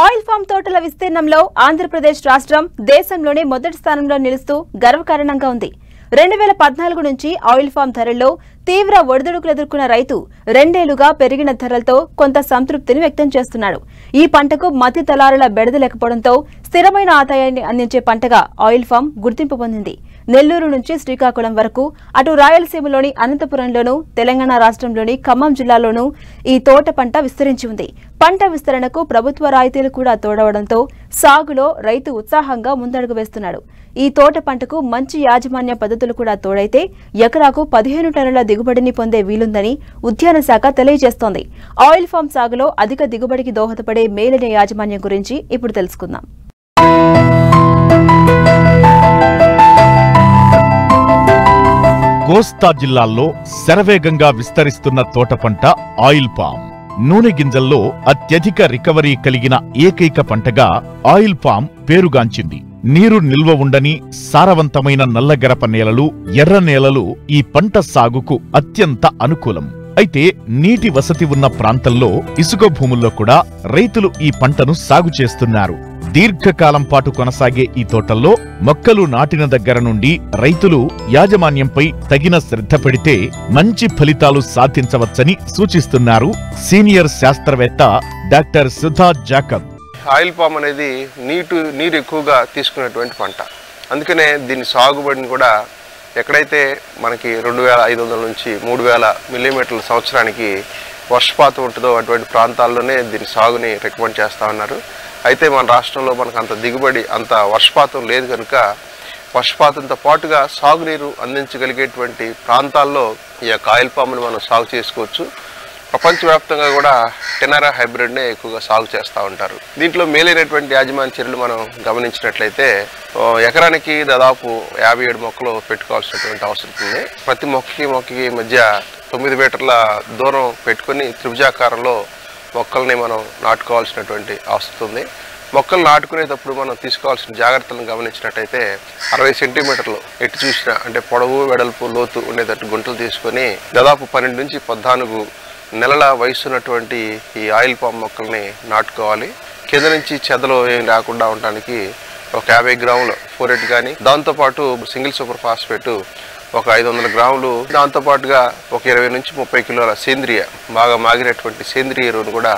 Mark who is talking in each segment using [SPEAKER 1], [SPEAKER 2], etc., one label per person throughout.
[SPEAKER 1] Oil form తోటల విస్తీర్ణంలో ఆంధ్రప్రదేశ్ రాష్ట్రం దేశంలోనే మొదటి స్థానంలో నిలుస్తూ గర్వకారణంగా ఉంది. 2014 నుంచి ఆయిల్ ఫామ్ ధరల్లో తీవ్ర ఒడిదుడుకులు ఎదుర్కొన్న రైతు రెండేళ్లుగా పెరిగిన ధరలతో కొంత సంతృప్తిని వ్యక్తం చేస్తున్నాడు. ఈ పంటకు మధ్య దళారుల బెడద లేకపోవడంతో స్థిరమైన ఆదాయాన్ని అందించే పంటగా ఆయిల్ ఫామ్ గుర్తింపు పొందింది. నెల్లూరు నుంచి శ్రీకాకుళం వరకు, అటు రాయలసీమలోని అనంతపురంలోనూ, తెలంగాణ రాష్ట్రంలోని ఖమ్మం జిల్లాలోనూ ఈ తోట పంట విస్తరించి ఉంది. పంట విస్తరణకు ప్రభుత్వ రాయితీలు కూడా తోడవడంతో సాగులో రైతు ఉత్సాహంగా ముందడుగు వేస్తున్నాడు. ఈ తోట పంటకు మంచి యాజమాన్య పద్ధతులు కూడా తోడైతే ఎకరాకు 15 టన్నుల దిగుబడిని పొందే వీలుందని ఉద్యాన శాఖ తెలియజేస్తోంది. ఆయిల్ ఫామ్ సాగులో అధిక దిగుబడికి దోహదపడే మేలైన యాజమాన్యం గురించి ఇప్పుడు తెలుసుకుందాం.
[SPEAKER 2] కోస్తా జిల్లాల్లో శరవేగంగా విస్తరిస్తున్న తోట పంట ఆయిల్ పామ్. నూనె గింజల్లో అత్యధిక రికవరీ కలిగిన ఏకైక పంటగా ఆయిల్ పామ్ పేరుగాంచింది. నీరు నిల్వ ఉండని సారవంతమైన నల్లగరప నేలలు, ఎర్ర నేలలు ఈ పంట సాగుకు అత్యంత అనుకూలం. అయితే నీటి వసతి ఉన్న ప్రాంతంలో ఇసుక భూముల్లో కూడా రైతులు ఈ పంటను సాగు చేస్తున్నారు. దీర్ఘకాలం పాటు కొనసాగే ఈ తోటల్లో మొక్కలు నాటిన దగ్గర నుండి రైతులు యాజమాన్యంపై తగిన శ్రద్ధ పెడితే మంచి ఫలితాలు సాధించవచ్చని సూచిస్తున్నారు సీనియర్ శాస్త్రవేత్త doctor Sudha Jacob.
[SPEAKER 3] Oil palm అనేది నీరు ఎక్కువగా తీసుకునేటువంటి పంట. అందుకనే దీని సాగుబడిని కూడా ఎక్కడైతే మనకి 2500 నుంచి 3000 మిల్లీమీటర్ల సంవత్సరానికి వర్షపాతం ఉంటుందో అటువంటి ప్రాంతాల్లోనే దీని సాగుని రికమెండ్ చేస్తూ ఉన్నారు. అయితే మన రాష్ట్రంలో మనకు అంత దిగుబడి, అంత వర్షపాతం లేదు కనుక వర్షపాతంతో పాటుగా సాగునీరు అందించగలిగేటువంటి ప్రాంతాల్లో ఈ యొక్క ఆయిల్ పామ్ని మనం సాగు చేసుకోవచ్చు. ప్రపంచవ్యాప్తంగా కూడా టెనారా హైబ్రిడ్నే ఎక్కువగా సాగు చేస్తూ ఉంటారు. దీంట్లో మేలైనటువంటి యాజమాన్య చర్యలు మనం గమనించినట్లయితే ఎకరానికి దాదాపు 57 మొక్కలు పెట్టుకోవాల్సినటువంటి అవసరం ఉంది. ప్రతి మొక్కకి మధ్య 9 మీటర్ల దూరం పెట్టుకుని త్రిభుజాకారంలో మొక్కల్ని మనం నాటుకోవాల్సినటువంటి అవసరం ఉంది. మొక్కలు నాటుకునేటప్పుడు మనం తీసుకోవాల్సిన జాగ్రత్తలను గమనించినట్టయితే 60 సెంటీమీటర్లు ఎటు చూసినా అంటే పొడవు, వెడల్పు, లోతు ఉండేటట్టు గుంటలు తీసుకొని దాదాపు 12 నుంచి 14 నెలల వయసున్నటువంటి ఈ ఆయిల్ పామ్ మొక్కల్ని నాటుకోవాలి. కింద నుంచి చెదలు ఏం రాకుండా ఉండడానికి ఒక 50 గ్రాముల ఫోరెట్ కానీ, దాంతోపాటు సింగిల్ సూపర్ ఫాస్ఫేట్ ఒక 500 గ్రాములు, దాంతోపాటుగా ఒక 20 నుంచి 30 కిలోల సేంద్రియ, బాగా మాగినటువంటి సేంద్రియ ఎరువును కూడా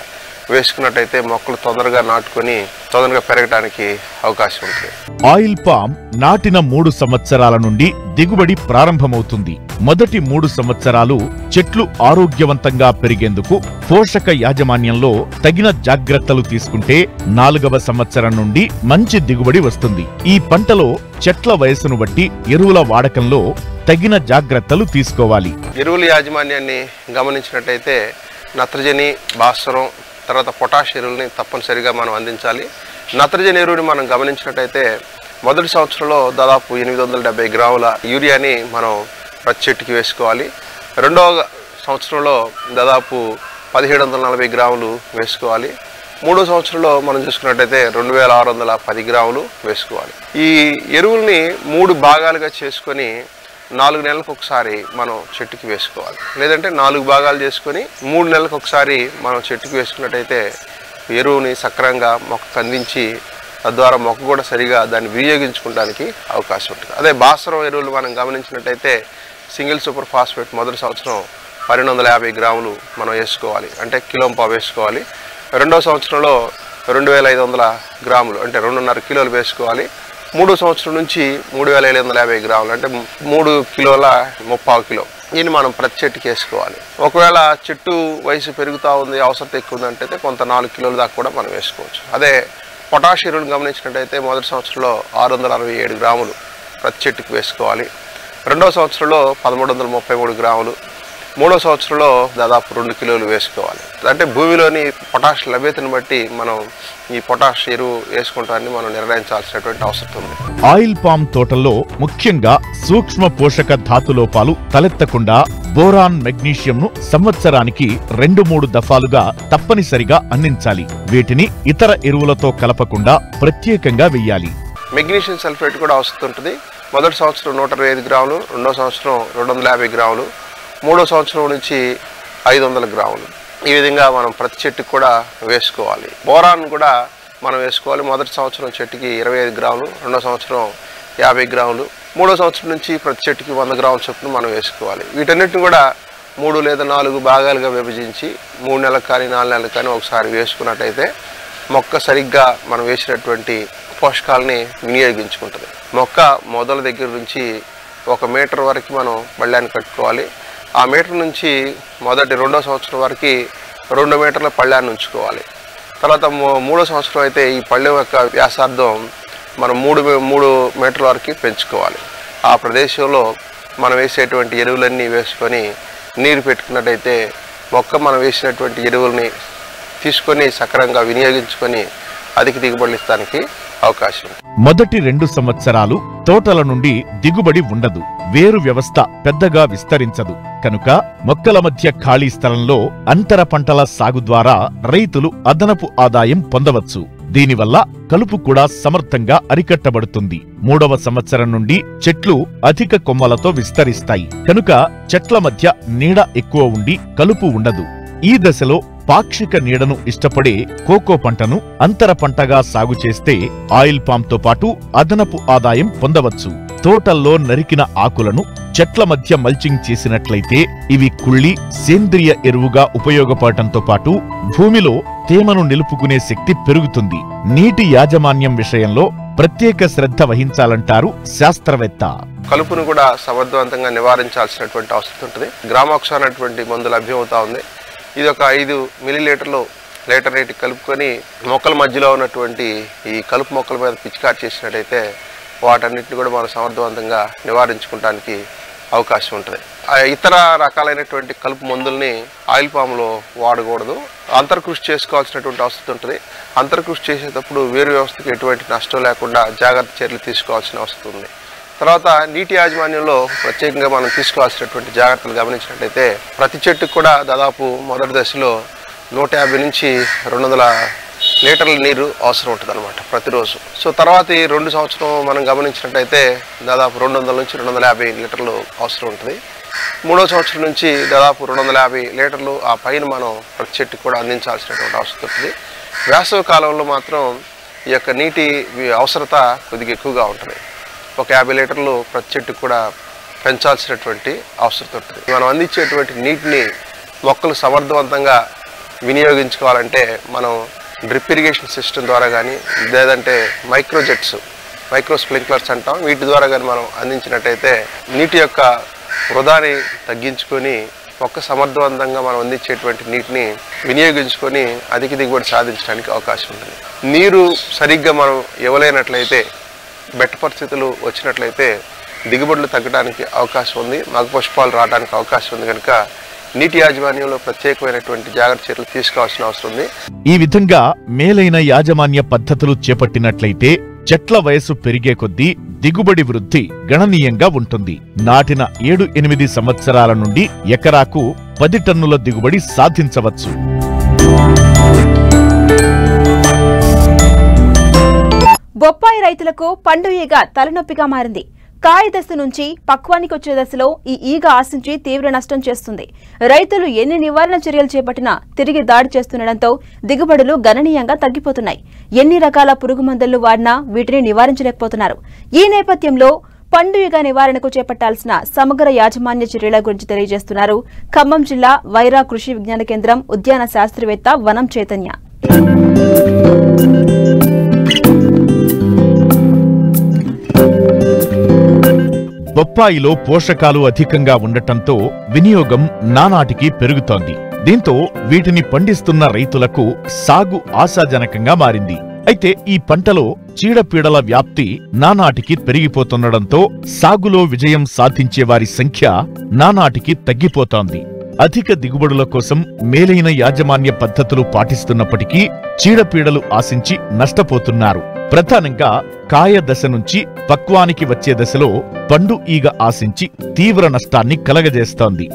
[SPEAKER 3] వేసుకున్నట్టయితే మొక్కలు తొందరగా నాటుకొని తొందరగా పెరగడానికి అవకాశం ఉంటుంది.
[SPEAKER 2] ఆయిల్ పామ్ నాటిన 3 సంవత్సరాల నుండి దిగుబడి ప్రారంభమవుతుంది. మొదటి 3 సంవత్సరాలు చెట్లు ఆరోగ్యవంతంగా పెరిగేందుకు పోషక యాజమాన్యంలో తగిన జాగ్రత్తలు తీసుకుంటే 4వ సంవత్సరం నుండి మంచి దిగుబడి వస్తుంది. ఈ పంటలో చెట్ల వయసును బట్టి ఎరువుల వాడకంలో తగిన జాగ్రత్తలు తీసుకోవాలి.
[SPEAKER 3] ఎరువుల యాజమాన్యాన్ని గమనించినట్టయితే నత్రజని, భాస్వరం, తర్వాత పొటాష్ ఎరువుల్ని తప్పనిసరిగా మనం అందించాలి. నత్రజని ఎరువుని మనం గమనించినట్టయితే మొదటి సంవత్సరంలో దాదాపు 870 గ్రాముల యూరియాని మనం ప్రతి చెట్టుకి వేసుకోవాలి. రెండవ సంవత్సరంలో దాదాపు 1740 గ్రాములు వేసుకోవాలి. మూడో సంవత్సరంలో మనం చూసుకున్నట్టయితే 2610 గ్రాములు వేసుకోవాలి. ఈ ఎరువుల్ని 3 భాగాలుగా చేసుకొని 4 నెలలకు ఒకసారి మనం చెట్టుకి వేసుకోవాలి. లేదంటే 4 భాగాలు చేసుకొని 3 నెలలకు ఒకసారి మనం చెట్టుకి వేసుకున్నట్టయితే ఎరువుని సక్రమంగా మొక్కకు అందించి తద్వారా మొక్క కూడా సరిగా దాన్ని వినియోగించుకోవడానికి అవకాశం ఉంటుంది. అదే భాస్వరం ఎరువులు మనం గమనించినట్టయితే సింగిల్ సూపర్ ఫాస్ఫేట్ మొదటి సంవత్సరం 1250 గ్రాములు మనం వేసుకోవాలి, అంటే కిలోంపావు వేసుకోవాలి. రెండవ సంవత్సరంలో 2500 గ్రాములు అంటే 2.5 కిలోలు వేసుకోవాలి. మూడో సంవత్సరం నుంచి 3550 గ్రాములు అంటే 3 కిలోల 30 కిలో దీన్ని మనం ప్రతి చెట్టుకి వేసుకోవాలి. ఒకవేళ చెట్టు వయసు పెరుగుతూ ఉంది, అవసరం ఎక్కువ ఉందంటే కొంత 4 కిలోల దాకా కూడా మనం వేసుకోవచ్చు. అదే పొటాష్ ఎరువులు గమనించినట్టయితే మొదటి సంవత్సరంలో 667 గ్రాములు ప్రతి చెట్టుకి వేసుకోవాలి. రెండవ సంవత్సరంలో 1333 గ్రాములు, మూడో సంవత్సరంలో దాదాపు 2 కిలోలు వేసుకోవాలి. అంటే భూమిలోని పొటాష్ లభ్యతను బట్టి మనం ఈ పొటాష్ ఎరువు వేసుకుంటాన్ని మనం నిర్ణయించాల్సినటువంటి అవసరం ఉంది.
[SPEAKER 2] ఆయిల్ పామ్ తోటల్లో ముఖ్యంగా సూక్ష్మ పోషక ధాతు లోపాలు తలెత్తకుండా బోరాన్, మెగ్నీషియంను సంవత్సరానికి 2-3 దఫాలుగా తప్పనిసరిగా అందించాలి. వీటిని ఇతర ఎరువులతో కలపకుండా ప్రత్యేకంగా వెయ్యాలి.
[SPEAKER 3] మెగ్నీషియం సల్ఫేట్ కూడా అవసరం ఉంటుంది. మొదటి సంవత్సరం 125 గ్రాములు, రెండో సంవత్సరం 250 గ్రాములు, మూడో సంవత్సరం నుంచి 500 గ్రాములు. ఈ విధంగా మనం ప్రతి చెట్టుకు కూడా వేసుకోవాలి. బోరాన్ కూడా మనం వేసుకోవాలి. మొదటి సంవత్సరం చెట్టుకి 25 గ్రాములు, రెండో సంవత్సరం 50 గ్రాములు, మూడో సంవత్సరం నుంచి ప్రతి చెట్టుకి 100 గ్రాముల చొప్పున మనం వేసుకోవాలి. వీటన్నిటిని కూడా 3 లేదా 4 భాగాలుగా విభజించి 3 నెలలకు కానీ 4 నెలలకు కానీ ఒకసారి వేసుకున్నట్టయితే మొక్క సరిగ్గా మనం వేసినటువంటి పోషకాలని వినియోగించుకుంటుంది. మొక్క మొదల దగ్గర నుంచి 1 మీటర్ వరకు మనం పళ్ళాన్ని కట్టుకోవాలి. ఆ మీటర్ నుంచి రెండో సంవత్సరం వరకు 2 మీటర్ల పళ్ళాన్ని ఉంచుకోవాలి. తర్వాత మూడో సంవత్సరం అయితే ఈ పళ్ళెం యొక్క వ్యాసార్థం మనం 3 మీటర్ల వరకు పెంచుకోవాలి. ఆ ప్రదేశంలో మనం వేసేటువంటి ఎరువులన్నీ వేసుకొని నీరు పెట్టుకున్నట్టయితే మొక్క మనం వేసినటువంటి ఎరువుల్ని తీసుకొని సక్రమంగా వినియోగించుకొని అధిక దిగుబడులు ఇస్తానికి అవకాశం.
[SPEAKER 2] మొదటి 2 సంవత్సరాలు తోటల నుండి దిగుబడి ఉండదు. వేరు వ్యవస్థ పెద్దగా విస్తరించదు. కనుక మొక్కల మధ్య ఖాళీ స్థలంలో అంతర పంటల సాగు ద్వారా రైతులు అదనపు ఆదాయం పొందవచ్చు. దీనివల్ల కలుపు కూడా సమర్థంగా అరికట్టబడుతుంది. 3వ సంవత్సరం నుండి చెట్లు అధిక కొమ్మలతో విస్తరిస్తాయి. కనుక చెట్ల మధ్య నీడ ఎక్కువ ఉండి కలుపు ఉండదు. ఈ దశలో పాక్షిక నీడను ఇష్టపడే కోకో పంటను అంతర పంటగా సాగు చేస్తే ఆయిల్ పామ్తో పాటు అదనపు ఆదాయం పొందవచ్చు. తోటల్లో నరికిన ఆకులను చెట్ల మధ్య మల్చింగ్ చేసినట్లయితే ఇవి కుళ్ళి సేంద్రియ ఎరువుగా ఉపయోగపడటంతో పాటు భూమిలో తేమను నిలుపుకునే శక్తి పెరుగుతుంది. నీటి యాజమాన్యం విషయంలో ప్రత్యేక శ్రద్ధ వహించాలంటారు శాస్త్రవేత్త.
[SPEAKER 3] కలుపును కూడా సమర్థవంతంగా నివారించాల్సినటువంటి అవసరం ఉంటుంది. గ్రామాక్స్ అనేటువంటి మందు లభ్యమవుతా ఉంది. ఇది ఒక 5 మిల్లీలీటర్లు లీటర్ నీటికి కలుపుకొని మొక్కల మధ్యలో ఉన్నటువంటి ఈ కలుపు మొక్కల మీద పిచికారి చేసినట్టయితే వాటన్నిటిని కూడా మనం సమర్థవంతంగా నివారించుకోవడానికి అవకాశం ఉంటుంది. ఇతర రకాలైనటువంటి కలుపు మందుల్ని ఆయిల్ పామ్లో వాడకూడదు. అంతర్కృషి చేసుకోవాల్సినటువంటి అవసరం ఉంటుంది. అంతర్కృషి చేసేటప్పుడు వేరు వ్యవస్థకు ఎటువంటి నష్టం లేకుండా జాగ్రత్త చర్యలు తీసుకోవాల్సిన అవసరం ఉంది. తర్వాత నీటి యాజమాన్యంలో ప్రత్యేకంగా మనం తీసుకోవాల్సినటువంటి జాగ్రత్తలు గమనించినట్టయితే ప్రతి చెట్టుకు కూడా దాదాపు మొదటి దశలో 150 నుంచి 200 లీటర్ల నీరు అవసరం ఉంటుంది అనమాట ప్రతిరోజు. సో తర్వాత 2 సంవత్సరం మనం గమనించినట్టయితే దాదాపు 200 నుంచి 250 లీటర్లు అవసరం ఉంటుంది. 3వ సంవత్సరం నుంచి దాదాపు 250 లీటర్లు ఆ పైన మనం ప్రతి చెట్టుకు కూడా అందించాల్సినటువంటి అవసరం ఉంటుంది. వేసవి కాలంలో మాత్రం ఈ యొక్క నీటి అవసరత కొద్దిగా ఎక్కువగా ఉంటుంది. ఒక 50 లీటర్లు ప్రతి చెట్టుకు కూడా పెంచాల్సినటువంటి అవసరం ఉంటుంది. మనం అందించేటువంటి నీటిని మొక్కలు సమర్థవంతంగా వినియోగించుకోవాలంటే మనం డ్రిప్ ఇరిగేషన్ సిస్టమ్ ద్వారా కానీ లేదంటే మైక్రో స్ప్రింక్లర్స్ అంటాం, వీటి ద్వారా కానీ మనం అందించినట్టయితే నీటి యొక్క వృధాని తగ్గించుకొని మొక్క సమర్థవంతంగా మనం అందించేటువంటి నీటిని వినియోగించుకొని అధిక దిగుబడి సాధించడానికి అవకాశం ఉంటుంది. నీరు సరిగ్గా మనం ఇవ్వలేనట్లయితే బెట్ట పరిస్థితులు వచ్చినట్లయితే దిగుబడులు తగ్గడానికి అవకాశం ఉంది, మగ పుష్పాలు రావడానికి అవకాశం ఉంది. కనుక నీటి యాజమాన్యంలో ప్రత్యేకమైనటువంటి జాగ్రత్త చర్యలు తీసుకోవాల్సిన అవసరం ఉంది.
[SPEAKER 2] ఈ విధంగా మేలైన యాజమాన్య పద్ధతులు చేపట్టినట్లయితే చెట్ల వయసు పెరిగే కొద్దీ దిగుబడి వృద్ధి గణనీయంగా ఉంటుంది. నాటిన 7-8 సంవత్సరాల నుండి ఎకరాకు 10 టన్నుల దిగుబడి సాధించవచ్చు.
[SPEAKER 1] బొప్పాయి రైతులకు పండు ఈగ తలనొప్పిగా మారింది. కాయ దశ నుంచి పక్వానికి వచ్చే దశలో ఈ ఈగ ఆశించి తీవ్ర నష్టం చేస్తుంది. రైతులు ఎన్ని నివారణ చర్యలు చేపట్టినా తిరిగి దాడి చేస్తుండటంతో దిగుబడులు గణనీయంగా తగ్గిపోతున్నాయి. ఎన్ని రకాల పురుగు మందులు వాడినా వీటిని నివారించలేకపోతున్నారు. ఈ నేపథ్యంలో పండు ఈగ నివారణకు చేపట్టాల్సిన సమగ్ర యాజమాన్య చర్యల గురించి తెలియజేస్తున్నారు ఖమ్మం జిల్లా వైరా కృషి విజ్ఞాన కేంద్రం ఉద్యాన శాస్త్రవేత్త వనం చైతన్య.
[SPEAKER 2] బొప్పాయిలో పోషకాలు అధికంగా ఉండటంతో వినియోగం నానాటికి పెరుగుతోంది. దీంతో వీటిని పండిస్తున్న రైతులకు సాగు ఆశాజనకంగా మారింది. అయితే ఈ పంటలో చీడపీడల వ్యాప్తి నానాటికి పెరిగిపోతుండటంతో సాగులో విజయం సాధించే వారి సంఖ్య నానాటికి తగ్గిపోతోంది. అధిక దిగుబడుల కోసం మేలైన యాజమాన్య పద్ధతులు పాటిస్తున్నప్పటికీ చీడపీడలు ఆశించి నష్టపోతున్నారు. ప్రధానంగా కాయ దశ నుంచి పక్వానికి వచ్చే దశలో పండు ఈగ ఆశించి తీవ్ర నష్టాన్ని కలగజేస్తోంది.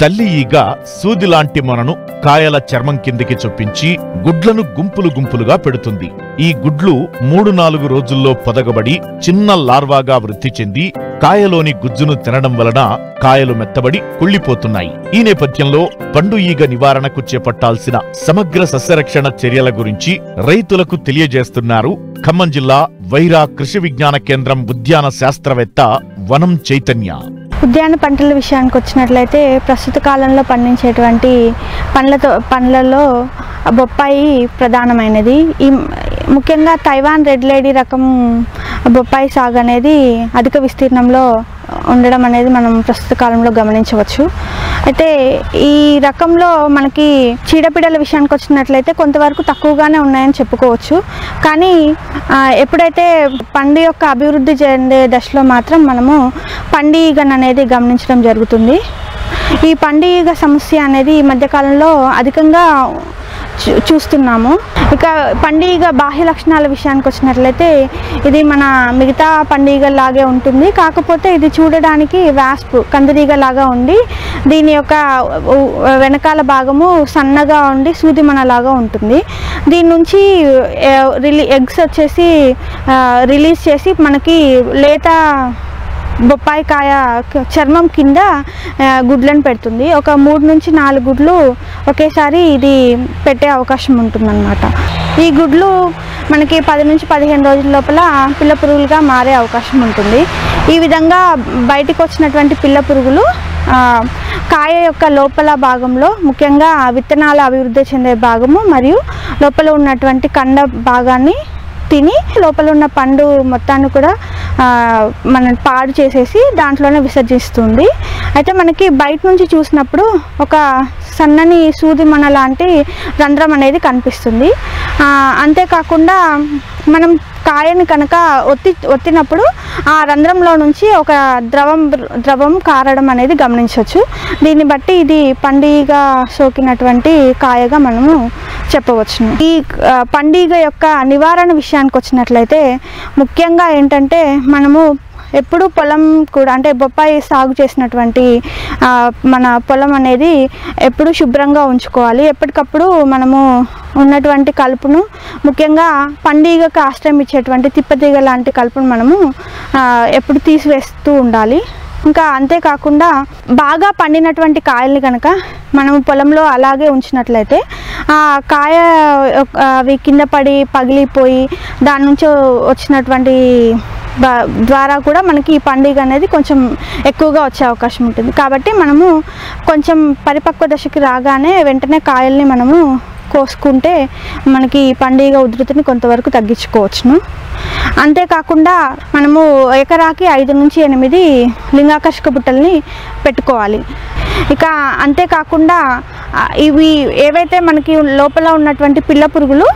[SPEAKER 2] తల్లి ఈగ సూదిలాంటి మొనను కాయల చర్మం కిందికి చొప్పించి గుడ్లను గుంపులుగా పెడుతుంది. ఈ గుడ్లు 3-4 రోజుల్లో పొదగబడి చిన్న లార్వాగా వృద్ధి చెంది కాయలోని గుజ్జును తినడం వలన కాయలు మెత్తబడి కుళ్ళిపోతున్నాయి. ఈ నేపథ్యంలో పండు ఈగ నివారణకు చేపట్టాల్సిన సమగ్ర సస్యరక్షణ చర్యల గురించి రైతులకు తెలియజేస్తున్నారు ఖమ్మం జిల్లా వైరా కృషి విజ్ఞాన కేంద్రం ఉద్యాన శాస్త్రవేత్త వనం చైతన్య.
[SPEAKER 4] ఉద్యాన పంటల విషయానికి వచ్చినట్లయితే ప్రస్తుత కాలంలో పండించేటువంటి పండ్లలో బొప్పాయి ప్రధానమైనది. ఈ ముఖ్యంగా తైవాన్ రెడ్ లేడీ రకం బొప్పాయి సాగు అనేది అధిక విస్తీర్ణంలో ఉండడం అనేది మనం ప్రస్తుత కాలంలో గమనించవచ్చు. అయితే ఈ రకంలో మనకి చీడపీడల విషయానికి వచ్చినట్లయితే కొంతవరకు తక్కువగానే ఉన్నాయని చెప్పుకోవచ్చు. కానీ ఎప్పుడైతే పండు యొక్క అభివృద్ధి చెందే దశలో మాత్రం మనము పండు ఈగను అనేది గమనించడం జరుగుతుంది. ఈ పండు ఈగ సమస్య అనేది ఈ మధ్యకాలంలో అధికంగా చూస్తున్నాము. ఇక పండుగ బాహ్య లక్షణాల విషయానికి వచ్చినట్లయితే ఇది మన మిగతా పండుగలాగే ఉంటుంది. కాకపోతే ఇది చూడడానికి వాస్ప్ కందిరీగలాగా ఉండి దీని యొక్క వెనకాల భాగము సన్నగా ఉండి సూదిమనలాగా ఉంటుంది. దీని నుంచి ఎగ్స్ వచ్చేసి రిలీజ్ చేసి మనకి లేత బొప్పాయి కాయ చర్మం కింద గుడ్లను పెడుతుంది. ఒక 3 నుంచి 4 గుడ్లు ఒకేసారి ఇది పెట్టే అవకాశం ఉంటుందన్నమాట. ఈ గుడ్లు మనకి 10 నుంచి 15 రోజుల లోపల పిల్ల పురుగులుగా మారే అవకాశం ఉంటుంది. ఈ విధంగా బయటికి వచ్చినటువంటి పిల్ల పురుగులు కాయ యొక్క లోపల భాగంలో ముఖ్యంగా విత్తనాల అభివృద్ధి చెందే భాగము మరియు లోపల ఉన్నటువంటి కండ భాగాన్ని తిని లోపల ఉన్న పండు మొత్తాన్ని కూడా మనం పాడు చేసేసి దాంట్లోనే విసర్జిస్తుంది. అయితే మనకి బయట నుంచి చూసినప్పుడు ఒక సన్నని సూదిమన లాంటి రంధ్రం అనేది కనిపిస్తుంది. అంతేకాకుండా మనం కాయని కనుక ఒత్తినప్పుడు ఆ రంధ్రంలో నుంచి ఒక ద్రవం కారడం అనేది గమనించవచ్చు. దీన్ని బట్టి ఇది పండుగ సోకినటువంటి కాయగా మనము చెప్పవచ్చును. ఈ పండుగ యొక్క నివారణ విషయానికి వచ్చినట్లయితే ముఖ్యంగా ఏంటంటే మనము ఎప్పుడు పొలం కూడా అంటే బొప్పాయి సాగు చేసినటువంటి మన పొలం అనేది ఎప్పుడు శుభ్రంగా ఉంచుకోవాలి. ఎప్పటికప్పుడు మనము ఉన్నటువంటి కలుపును ముఖ్యంగా పండుగకు ఆశ్రయం ఇచ్చేటువంటి తిప్పతీగ లాంటి కలుపును మనము ఎప్పుడు తీసివేస్తూ ఉండాలి. ఇంకా అంతేకాకుండా బాగా పండినటువంటి కాయల్ని కనుక మనము పొలంలో అలాగే ఉంచినట్లయితే ఆ కాయ అవి కింద పడి పగిలిపోయి దాని నుంచి వచ్చినటువంటి ద్వారా కూడా మనకి ఈ పండుగ అనేది కొంచెం ఎక్కువగా వచ్చే అవకాశం ఉంటుంది. కాబట్టి మనము కొంచెం పరిపక్వ దశకి రాగానే వెంటనే కాయల్ని మనము కోసుకుంటే మనకి పండుగ ఉధృతిని కొంతవరకు తగ్గించుకోవచ్చును. అంతేకాకుండా మనము ఎకరాకి 5 నుంచి 8 లింగాకర్షక బుట్టల్ని పెట్టుకోవాలి. ఇక అంతేకాకుండా ఇవి ఏవైతే మనకి లోపల ఉన్నటువంటి పిల్ల పురుగులు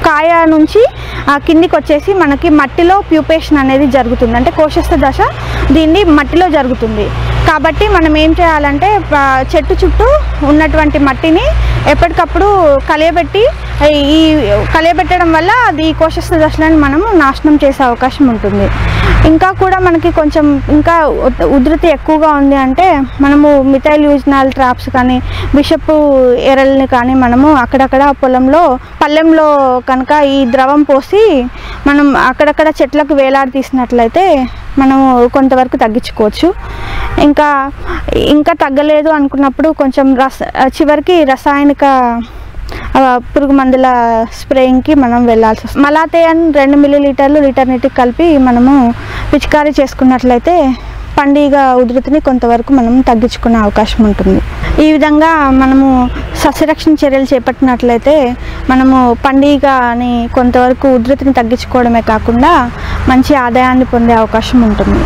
[SPEAKER 4] కాయ నుంచి కిందికి వచ్చేసి మనకి మట్టిలో ప్యూపేషన్ అనేది జరుగుతుంది. అంటే కోశస్థ దశ దీన్ని మట్టిలో జరుగుతుంది. కాబట్టి మనం ఏం చేయాలంటే చెట్టు చుట్టూ ఉన్నటువంటి మట్టిని ఎప్పటికప్పుడు కలియబెట్టడం వల్ల అది కోశస్థ దశలను మనము నాశనం చేసే అవకాశం ఉంటుంది. ఇంకా కూడా మనకి కొంచెం ఇంకా ఉధృతి ఎక్కువగా ఉంది అంటే మనము మిథైల్ యూజ్నాల్ ట్రాప్స్ కానీ బిషపు ఎరల్ని కానీ మనము అక్కడక్కడ పల్లెంలో కనుక ఈ ద్రవం పోసి మనం అక్కడక్కడ చెట్లకు వేలాడి తీసినట్లయితే మనము కొంతవరకు తగ్గించుకోవచ్చు. ఇంకా తగ్గలేదు అనుకున్నప్పుడు కొంచెం చివరికి రసాయనిక పురుగు మందుల స్ప్రేయింగ్కి మనం వెళ్ళాల్సి వస్తుంది. మలాథియాన్ 2 మిల్లీలీటర్లు లీటర్ నీటికి కలిపి మనము పిచికారీ చేసుకున్నట్లయితే పండుగ ఉధృతిని కొంతవరకు మనం తగ్గించుకునే అవకాశం ఉంటుంది. ఈ విధంగా మనము సస్యరక్షణ చర్యలు చేపట్టినట్లయితే మనము పండుగని కొంతవరకు ఉధృతిని తగ్గించుకోవడమే కాకుండా మంచి ఆదాయాన్ని పొందే అవకాశం ఉంటుంది.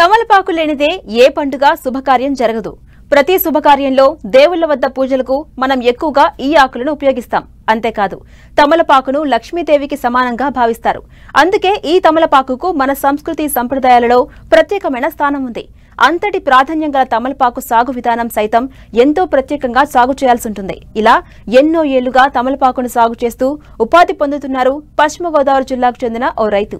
[SPEAKER 1] తమలపాకు లేనిదే ఏ పండుగ శుభకార్యం జరగదు. ప్రతి శుభకార్యంలో దేవుళ్ల వద్ద పూజలకు మనం ఎక్కువగా ఈ ఆకులను ఉపయోగిస్తాం. అంతేకాదు తమలపాకును లక్ష్మీదేవికి సమానంగా భావిస్తారు. అందుకే ఈ తమలపాకుకు మన సంస్కృతి సంప్రదాయాలలో ప్రత్యేకమైన స్థానం ఉంది. అంతటి ప్రాధాన్యం గల తమలపాకు సాగు విధానం సైతం ఎంతో ప్రత్యేకంగా సాగు చేయాల్సి ఉంటుంది. ఇలా ఎన్నో ఏళ్లుగా తమలపాకును సాగు చేస్తూ ఉపాధి పొందుతున్నారు పశ్చిమ గోదావరి జిల్లాకు చెందిన ఓ రైతు.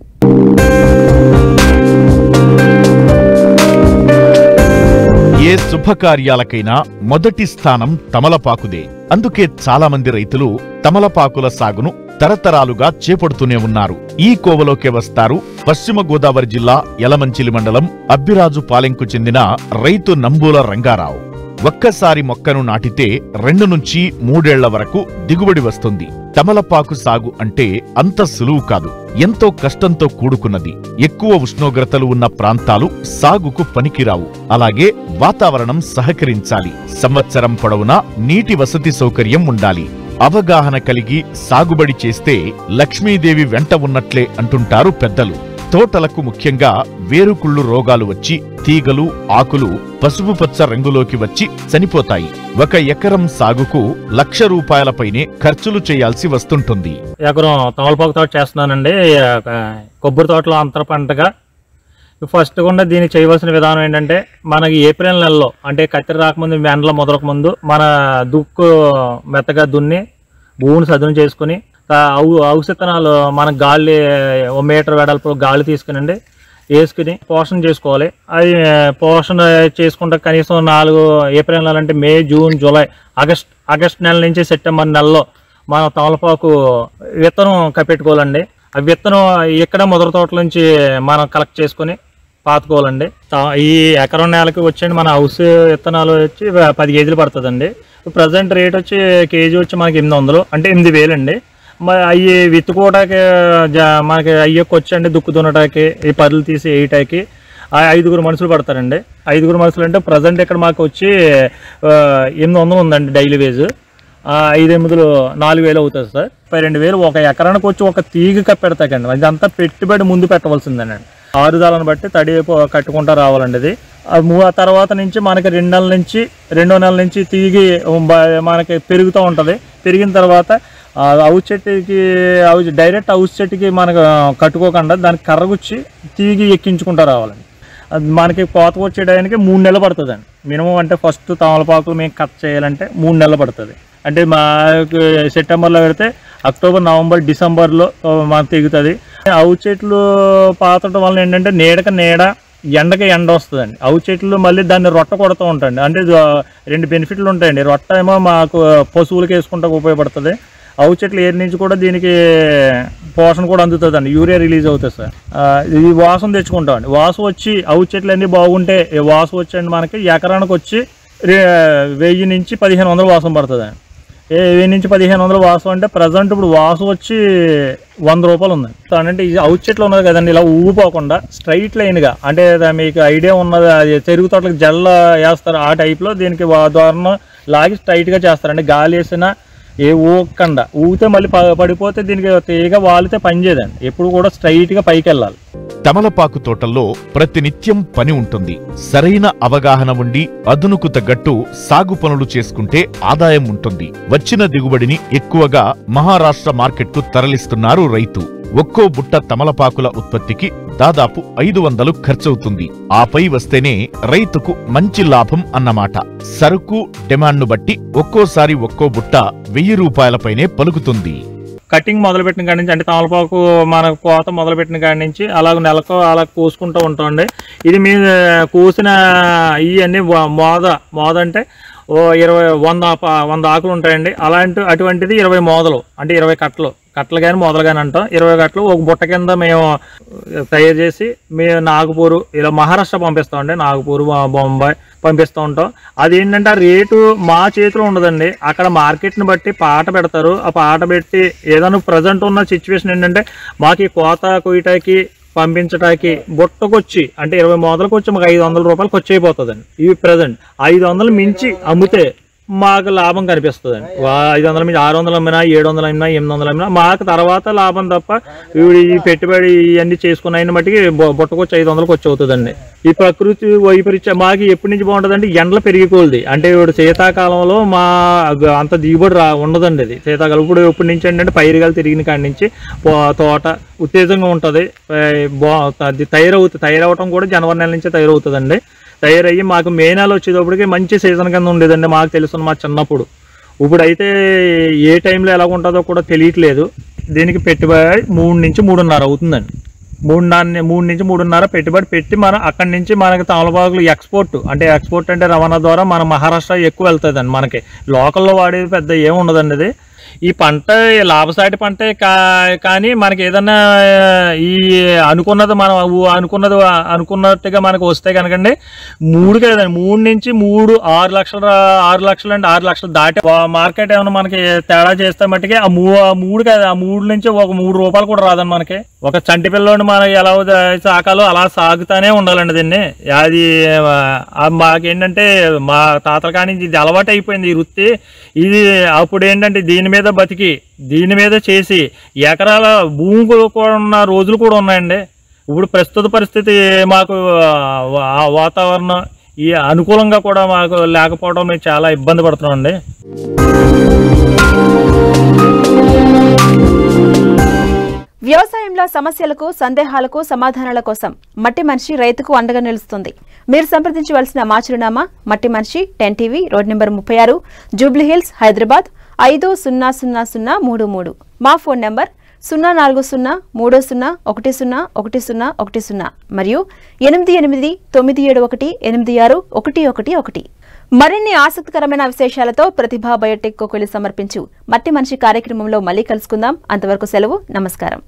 [SPEAKER 2] ఏ శుభకార్యాలకైనా మొదటి స్థానం తమలపాకుదే. అందుకే చాలా మంది రైతులు తమలపాకుల సాగును తరతరాలుగా చేపడుతూనే ఉన్నారు. ఈ కోవలోకే వస్తారు పశ్చిమ గోదావరి జిల్లా యలమంచిలి మండలం అబ్బిరాజుపాలెంకు చెందిన రైతు నంబూల రంగారావు. ఒక్కసారి మొక్కను నాటితే 2 నుంచి 3 ఏళ్ల వరకు దిగుబడి వస్తుంది. తమలపాకు సాగు అంటే అంత సులువు కాదు, ఎంతో కష్టంతో కూడుకున్నది. ఎక్కువ ఉష్ణోగ్రతలు ఉన్న ప్రాంతాలు సాగుకు పనికిరావు. అలాగే వాతావరణం సహకరించాలి. సంవత్సరం పొడవునా నీటి వసతి సౌకర్యం ఉండాలి. అవగాహన కలిగి సాగుబడి చేస్తే లక్ష్మీదేవి వెంట ఉన్నట్లే అంటుంటారు పెద్దలు. తోటలకు ముఖ్యంగా వేరుకుళ్ళు రోగాలు వచ్చి తీగలు, ఆకులు పసుపు పచ్చ రంగులోకి వచ్చి చనిపోతాయి. 1 ఎకరం సాగుకు ₹1,00,000 పైనే ఖర్చులు చేయాల్సి వస్తుంటుంది.
[SPEAKER 5] ఎకరం తమలపాకు తోట చేస్తున్నానండి. కొబ్బరి తోటలో అంతర పంటగా ఫస్ట్ కూడా దీనికి చేయవలసిన విధానం ఏంటంటే, మనకి ఏప్రిల్ నెలలో అంటే కత్తెర రాకముందు, ఎండల మొదలక ముందు మన దుక్కు మెత్తగా దున్ని భూమిని సదును చేసుకుని ఔషధనాలు మన గాలి 1 మీటర్ వెడల్పు గాలి తీసుకునండి వేసుకుని పోషణ చేసుకోవాలి. అది పోషణ చేసుకుంటే కనీసం 4 ఏప్రిల్ నెల అంటే మే, జూన్, జూలై, ఆగస్ట్ నెల నుంచి సెప్టెంబర్ నెలలో మనం తమలపాకు విత్తనం కప్పెట్టుకోవాలండి. ఆ విత్తనం ఇక్కడ మొదటి తోటల నుంచి మనం కలెక్ట్ చేసుకుని పాతుకోవాలండి. ఈ ఎకరం నెలకి వచ్చండి మన హౌస్ విత్తనాలు వచ్చి 10 కేజీలు పడుతుందండి. ప్రజెంట్ రేట్ వచ్చి కేజీ వచ్చి మనకి 800 అంటే 8,000 అండి. మరి అవి విత్తుకోవడానికి మనకి అయ్యకు వచ్చండి దుక్కు దున్నటానికి, ఈ పదులు తీసి వేయటానికి 5 మనుషులు పడతారండి. 5 మనుషులు అంటే ప్రజెంట్ ఇక్కడ మాకు వచ్చి 800 ఉందండి డైలీ వేజ్. 5 4,000 అవుతుంది సార్. 32,000 1 ఎకరానికి వచ్చి ఒక తీగ కప్పెడతాకండి. అదంతా పెట్టుబడి ముందు పెట్టవలసిందండి. ఆరుదాలను బట్టి తడి కట్టుకుంటూ రావాలండి. ఇది ఆ తర్వాత నుంచి మనకి 2 నెలల నుంచి తీగి మనకి పెరుగుతూ ఉంటుంది. పెరిగిన తర్వాత హౌస్ చెట్టుకి డైరెక్ట్ హౌస్ చెట్టుకి మనకు కట్టుకోకుండా దానికి కర్రగుచ్చి తీగి ఎక్కించుకుంటూ రావాలండి. మనకి కోత వచ్చేయడానికి 3 నెలలు పడుతుందండి మినిమం. అంటే ఫస్ట్ తమలపాకులు మేము కట్ చేయాలంటే 3 నెలలు పడుతుంది. అంటే మాకు సెప్టెంబర్లో పెడితే అక్టోబర్, నవంబర్, డిసెంబర్లో మనకు తెగుతుంది. హౌస్ చెట్లు పాతడం వల్ల ఏంటంటే నీడక నీడ, ఎండకి ఎండ వస్తుందండి. హౌస్ చెట్లు మళ్ళీ దాన్ని రొట్ట కొడుతూ ఉంటాయండి. అంటే 2 బెనిఫిట్లు ఉంటాయండి. రొట్ట ఏమో మాకు పశువులకి వేసుకుంటూ ఉపయోగపడుతుంది. హౌస్ చెట్లు ఏరి నుంచి కూడా దీనికి పోషణ కూడా అందుతుంది అండి. యూరియా రిలీజ్ అవుతుంది సార్. ఈ వాసం తెచ్చుకుంటామండి. వాసం వచ్చి హౌస్ చెట్లు అన్నీ బాగుంటే వాసం వచ్చండి మనకి ఎకరానికి వచ్చి 1000 నుంచి 1,500 వాసం పడుతుందండి. 1000 నుంచి 1,500 వాసం అంటే ప్రజెంట్ ఇప్పుడు వాసం వచ్చి ₹100 ఉందండి. అంటే ఈ హౌస్ చెట్లు ఉన్నది కదండి, ఇలా ఊగిపోకుండా స్ట్రైట్ లైన్గా, అంటే మీకు ఐడియా ఉన్నది, అది చెరుకు తోటలకు జల్ల వేస్తారు ఆ టైప్లో దీనికి ద్వారం లాగి స్ట్రైట్గా చేస్తారండి. గాలి వేసినా ఊగకుండా, ఊగితే మళ్ళీ పడిపోతే దీనికి తీగ వాలితే పనిచేయదండి. ఎప్పుడు కూడా స్ట్రైట్గా పైకి వెళ్ళాలి.
[SPEAKER 2] తమలపాకు తోటల్లో ప్రతినిత్యం పని ఉంటుంది. సరైన అవగాహన ఉండి అదునుకు తగ్గట్టు సాగు పనులు చేసుకుంటే ఆదాయం ఉంటుంది. వచ్చిన దిగుబడిని ఎక్కువగా మహారాష్ట్ర మార్కెట్కు తరలిస్తున్నారు రైతు. ఒక్కో బుట్ట తమలపాకుల ఉత్పత్తికి దాదాపు 500 ఖర్చవుతుంది. ఆపై వస్తేనే రైతుకు మంచి లాభం అన్నమాట. సరుకు డిమాండ్ను బట్టి ఒక్కోసారి ఒక్కో బుట్ట ₹1,000 పైనే పలుకుతుంది.
[SPEAKER 5] కటింగ్ మొదలుపెట్టిన కాడి నుంచి, అంటే తమలపాకు మన కోత మొదలుపెట్టిన కాడి నుంచి అలాగ నెలకు అలా కోసుకుంటూ ఉంటామండి. ఇది మీరు కోసిన ఇవన్నీ మోద అంటే 100 ఆకులు ఉంటాయండి. అటువంటిది 20 మోదలు అంటే 20 కట్టలు కానీ మొదలు కానీ అంటాం. 20 కట్టలు ఒక బుట్ట కింద మేము తయారు చేసి మేము నాగపూర్ ఇలా మహారాష్ట్ర పంపిస్తామండి. నాగపూర్, బొంబాయి పంపిస్తూ ఉంటాం. అది ఏంటంటే ఆ రేటు మా చేతిలో ఉండదండి. అక్కడ మార్కెట్ని బట్టి పాట పెడతారు. ఆ పాట పెట్టి ఏదైనా ప్రజెంట్ ఉన్న సిచ్యువేషన్ ఏంటంటే మాకు ఈ కోత కొయ్యటానికి పంపించడానికి బుట్టకొచ్చి అంటే 20 మోదలకు వచ్చి మాకు ₹500 ఖర్చు అయిపోతుందండి. ఇవి ప్రజెంట్ 500 మించి అమ్మితే మాకు లాభం కనిపిస్తుందండి. 500 మించి 600 అమ్మినా, 700 అమ్మినా, 800 అమ్మినా మాకు తర్వాత లాభం తప్ప ఈ పెట్టుబడి ఇవన్నీ చేసుకున్న అయిన మట్టికి బుట్టకొచ్చి 500 ఖర్చు అవుతుందండి. ఈ ప్రకృతి వైపరీత్యం మాకు ఎప్పటి నుంచి బాగుంటుందంటే ఎండలు పెరిగిపోయింది. అంటే ఇప్పుడు శీతాకాలంలో మా అంత దిగుబడి ఉండదండి. అది శీతాకాలం ఇప్పుడు నుంచి ఏంటంటే పైరుగాలు తిరిగిన కాడి నుంచి తోట ఉత్తేజంగా ఉంటుంది. తయారవటం కూడా జనవరి నెల నుంచే తయారవుతుందండి. తయారయ్యి మాకు మే నెల వచ్చేటప్పటికి మంచి సీజన్ కింద ఉండేదండి మాకు తెలుసు మా చిన్నప్పుడు. ఇప్పుడైతే ఏ టైంలో ఎలా ఉంటుందో కూడా తెలియట్లేదు. దీనికి పెట్టుబడి 3 నుంచి 3.5 అవుతుందండి. 3 నుంచి 3.5 పెట్టుబడి పెట్టి మనం అక్కడి నుంచి మనకి తమలపాకులు ఎక్స్పోర్ట్ అంటే రవాణా ద్వారా మన మహారాష్ట్ర ఎక్కువ వెళ్తుందండి. మనకి లోకల్లో వాడేది పెద్ద ఏముండదండి. అది ఈ పంట లాభసాటి పంటే కానీ మనకి ఏదన్నా ఈ అనుకున్నది మనం అనుకున్నట్టుగా మనకు వస్తే కనుకండి 3 నుంచి 6 లక్షలు అండి. 6 లక్షలు దాటి మార్కెట్ ఏమైనా మనకి తేడా చేస్తే మట్టుకి ఆ 3 నుంచి ఒక 3 రూపాయలు కూడా రాదండి. మనకి ఒక చంటి పిల్లోని మనకి ఎలా సాకాలో అలా సాగుతానే ఉండాలండి. దీన్ని అది మాకేంటంటే మా తాతల కానీ ఇది అలవాటు అయిపోయింది ఈ వృత్తి. ఇది అప్పుడు ఏంటంటే దీని మీద బతికి దీని మీద చేసి ఎకరాల భూమి కూడా ఉన్న రోజులు కూడా ఉన్నాయండి. ఇప్పుడు ప్రస్తుత పరిస్థితి మాకు వాతావరణం ఈ అనుకూలంగా కూడా మాకు లేకపోవడం మేము చాలా ఇబ్బంది పడుతున్నామండి.
[SPEAKER 1] వ్యవసాయంలో సమస్యలకు సందేహాలకు సమాధానాల కోసం మట్టి మనిషి రైతుకు అండగా నిలుస్తుంది. మీరు సంప్రదించవలసిన మా చిరునామా మట్టి మనిషి 10 TV road number 36 Jubilee hills Hyderabad 500033. మా ఫోన్ నెంబర్ 04030010110 మరియు 8897186111. మరిన్ని ఆసక్తికరమైన విశేషాలతో ప్రతిభా బయోటెక్ కోకొలి సమర్పించు మట్టి మనిషి కార్యక్రమంలో మళ్ళీ కలుసుకుందాం. అంతవరకు సెలవు. నమస్కారం.